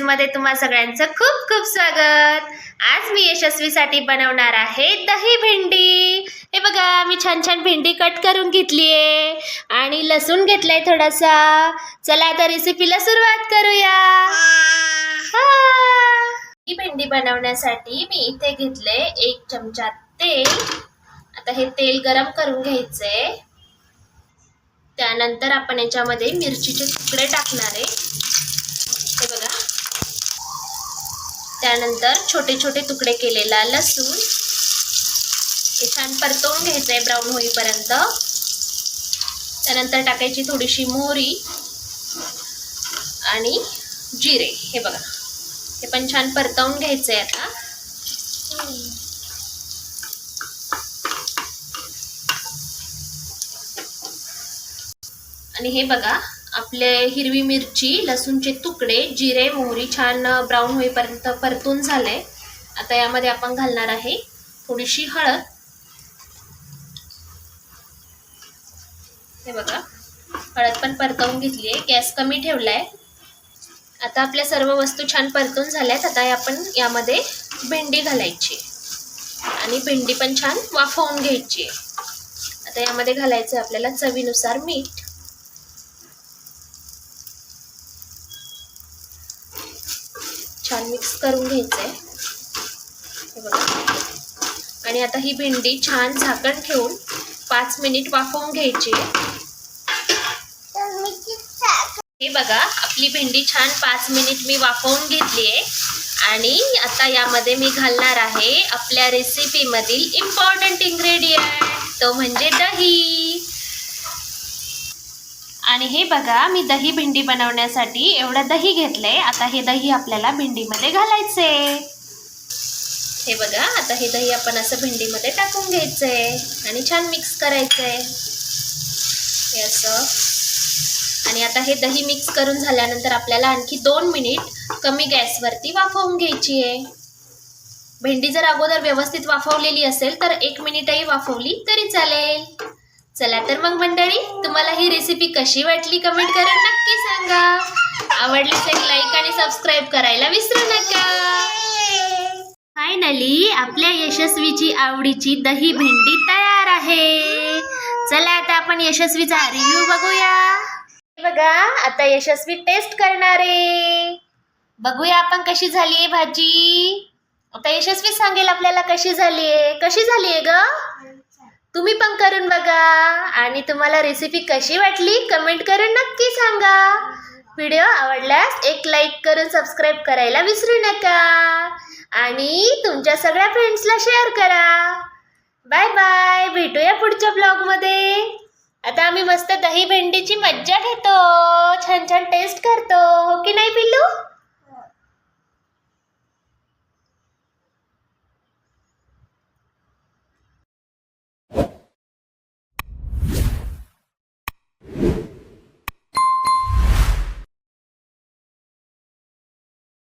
मध्ये तुम्हा सगळ्यांचं खूप खूप स्वागत। आज मी यशस्वीसाठी बनवणार आहे दही भेंडी। हे बघा, मी छान छान भेंडी कट करून घेतली आहे आणि लसूण घेतलाय थोडासा। चला आता रेसिपीला सुरुवात करूया। ही भेंडी बनवण्यासाठी मी इथे घेतले 1 चमचा तेल। आता हे तेल गरम करून घ्यायचंय। त्यानंतर आपण याच्यामध्ये मिरचीचे तुकडे टाकणार आहे। हे बघा, त्यानंतर छोटे छोटे तुकडे केलेला लसूण हे छान परतवून घ्यायचंय ब्राऊन होईपर्यंत। त्यानंतर टाकायची थोडीशी मोहरी आणि जिरे। हे बघा, हे पण छान परतवून घ्यायचंय आता। आणि हे बघा, आपले हिरवी मिरची, लसूणचे तुकडे, जिरे, मोहरी छान ब्राऊन होईपर्यंत परतून झाले। आता यामध्ये आपण घालणार आहे थोडीशी हळद। हे बघा, हळद पण परतवून घेतली आहे, गॅस कमी ठेवलाय। आता आपल्या सर्व वस्तू छान परतून झाल्यात। आता आपण यामध्ये भेंडी घालायची आणि भेंडी पण छान वाफवून घ्यायची। आता यामध्ये घालायचं आपल्याला चवीनुसार मीठ। छान मिक्स करून घ्यायचंय। हे बघा, आणि आता ही भेंडी छान झाकण ठेवून 5 मिनिट वाफवून घ्यायची। हे बघा, आपली भेंडी छान 5 मिनिट मी वाफवून घेतली आहे। आणि आता यामध्ये मी घालणार आहे आपल्या रेसिपी मधील इम्पॉर्टंट इन्ग्रेडियंट, तो म्हणजे दही। आणि हे बघा, मी दही भेंडी बनवण्यासाठी एवढं दही घेतलंय। आता हे दही आपल्याला भेंडीमध्ये घालायचे। हे बघा, आता हे दही आपण असं भेंडीमध्ये टाकून घ्यायचंय आणि छान मिक्स करायचंय हे असं। आणि आता हे दही मिक्स करून झाल्यानंतर आपल्याला आणखी 2 मिनिट कमी गॅसवरती वाफवून घ्यायची आहे। भेंडी जर अगोदर व्यवस्थित वाफवलेली असेल तर 1 मिनिटही वाफवली तरी चालेल। चला तर मग मंडळी, तुम्हाला ही रेसिपी कशी वाटली कमेंट करून नक्की सांगा। आवडल्यास एक लाईक आणि सबस्क्राईब करायला विसरू नका। फायनली आपल्या यशस्वीची आवडीची दही भेंडी तयार आहे। चला आता आपण यशस्वीचा रिव्ह्यू बघूया। बघा, आता यशस्वी टेस्ट करणार आहे। बघूया आपण कशी झाली आहे भाजी। आता यशस्वी सांगेल आपल्याला कशी झाली आहे। कशी झाली आहे ग? तुम्ही पण करून बघा आणि तुम्हाला रेसिपी कशी वाटली कमेंट करून नक्की सांगा। व्हिडिओ आवडल्यास एक लाईक करून सबस्क्राईब करायला विसरू नका आणि तुमच्या सगळ्या फ्रेंड्सला शेअर करा। बाय बाय, भेटूया पुढच्या ब्लॉगमध्ये। आता आम्ही मस्त दही भेंडीची मज्जा घेतो, छान छान टेस्ट करतो, हो की नाही पिल्लू?